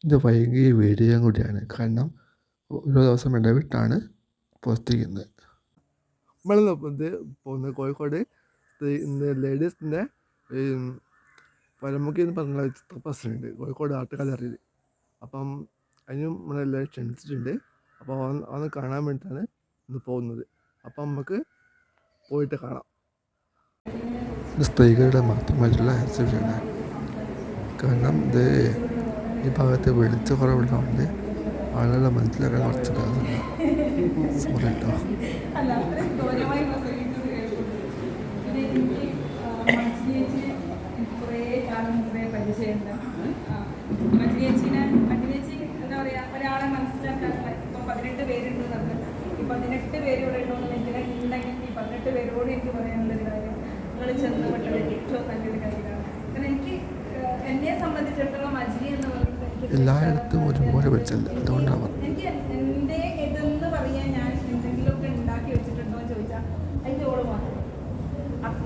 ഇത് വൈകിയ വീഡിയോ കൂടിയാണ്, കാരണം ഓരോ ദിവസം ഇടവിട്ടാണ് പോസ്റ്റ് ചെയ്യുന്നത്. നമ്മളിത് പോകുന്നത് കോഴിക്കോട് ലേഡീസിൻ്റെ പരമുഖി എന്ന് പറഞ്ഞ ചിത്രപ്രദർശനമുണ്ട് കോഴിക്കോട് ആർട്ട് ഗാലറിയിൽ. അപ്പം അതിനും നമ്മളെല്ലാവരും ക്ഷണിച്ചിട്ടുണ്ട്. അപ്പോൾ അന്ന് കാണാൻ വേണ്ടിയിട്ടാണ് ഇന്ന് പോകുന്നത്. അപ്പം നമുക്ക് പോയിട്ട് കാണാം. സ്ത്രീകളുടെ മാത്രമായിട്ടുള്ള എക്സിബിഷനാണ്, കാരണം ഇത് ഈ ഭാഗത്ത് വെളിച്ച കുറവുള്ളതുകൊണ്ട് ആളുകളെ മനസ്സിലാക്കാൻ കുറച്ച് കാര്യമില്ല. സോറി കേട്ടോ. എന്താ പറയുക, ഒരാളെ മനസ്സിലാക്കാനുള്ള ഇപ്പം 18 പേരുണ്ട് നമ്മൾ. ഈ 18 പേര് ഇവിടെ ഉണ്ടെങ്കിൽ ഈ 18 പേരോട് എനിക്ക് പറയാനുള്ളൊരു കാര്യം, നിങ്ങൾ ചെന്ന് പെട്ടത് ഏറ്റവും നല്ലൊരു കാര്യമാണ്. കാരണം എനിക്ക് എന്നെ സംബന്ധിച്ചിടത്തോളം മജ്ലി എന്ന് പറയുന്നത് എല്ലായിടത്തും ഒരുപോലെ വെച്ചല്ല, അതുകൊണ്ടാണ് എനിക്ക് എൻ്റെ ഇതെന്ന് പറയാൻ ഞാൻ എന്തെങ്കിലുമൊക്കെ ഉണ്ടാക്കി വെച്ചിട്ടുണ്ടോ എന്ന് ചോദിച്ചാൽ അതിൻ്റെ ഓള് മാത്രം.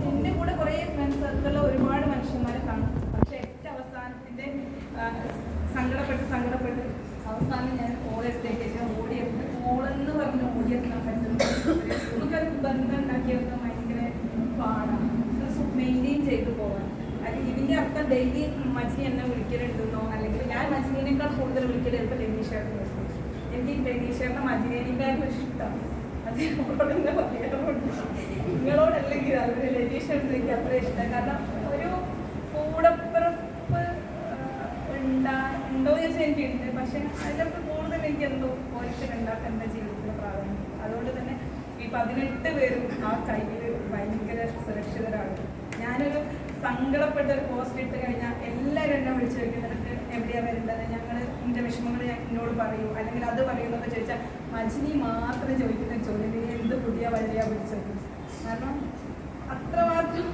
എൻ്റെ കൂടെ കുറേ ഫ്രണ്ട്സ് സർക്കിളിൽ ഒരുപാട് മനുഷ്യന്മാരെ കാണും. പക്ഷേ ഏറ്റവും അവസാനത്തിൻ്റെ സങ്കടപ്പെട്ട് അവസാനം ഞാൻ ഓളെടുത്തേക്ക് ഓടിയെടുത്ത് ഓളെന്ന് പറഞ്ഞ് ഓടിയെടുക്കാൻ പറ്റുന്നു. നമുക്കൊരു ബന്ധം ഉണ്ടാക്കിയെടുക്കാൻ ഭയങ്കര പാടാണ്, മെയിൻറ്റെയിൻ ചെയ്ത് പോകാൻ. അത് ഇതിൻ്റെ അർത്ഥം ഡെയിലി മജ്ലി എന്നെ വിളിക്കലുണ്ടെന്നോ, അല്ലെങ്കിൽ ഞാൻ മജ്ലിനേക്കാൾ കൂടുതൽ വിളിക്കൽ ചിലപ്പോൾ ലെനീഷേട്ടൻ. എനിക്ക് ലെനീഷേട്ടനെ മജ്ലിനേക്കാളും ഇഷ്ടമാണ്. അത് നിങ്ങളോടൊന്ന് പറയാറുണ്ട്. നിങ്ങളോടല്ലെങ്കിൽ അതുപോലെ ലെനീഷേട്ടൻ എനിക്ക് അത്ര ഇഷ്ടം. കാരണം ഒരു കൂടപ്പിറപ്പ് ഉണ്ടോ എന്ന് വെച്ചാൽ എനിക്കുണ്ട്. പക്ഷെ അതിലൊക്കെ കൂടുതൽ എനിക്ക് എന്തോ ഓരോരുത്തരുണ്ടാക്കാൻ എൻ്റെ ജീവിതത്തിൻ്റെ പ്രാധാന്യം. അതുകൊണ്ട് തന്നെ ഈ 18 പേരും ആ കയ്യിൽ ഭയങ്കര സുരക്ഷിതരാണ്. ഞാനൊരു സങ്കടപ്പെട്ട ഒരു പോസ്റ്റ് ഇട്ട് കഴിഞ്ഞാൽ എല്ലാവരും എന്നെ വിളിച്ചു ചോദിക്കുന്നിടത്ത് എവിടെയാണ് വരേണ്ടത്, ഞങ്ങൾ എൻ്റെ വിഷമങ്ങൾ എന്നോട് പറയൂ, അല്ലെങ്കിൽ അത് പറയുന്നൊക്കെ ചോദിച്ചാൽ മജ്ലി മാത്രം ചോദിക്കുന്ന ചോദ്യം, എന്ത് പുതിയ വഴിയാണ് വിളിച്ചത്. കാരണം അത്രമാത്രം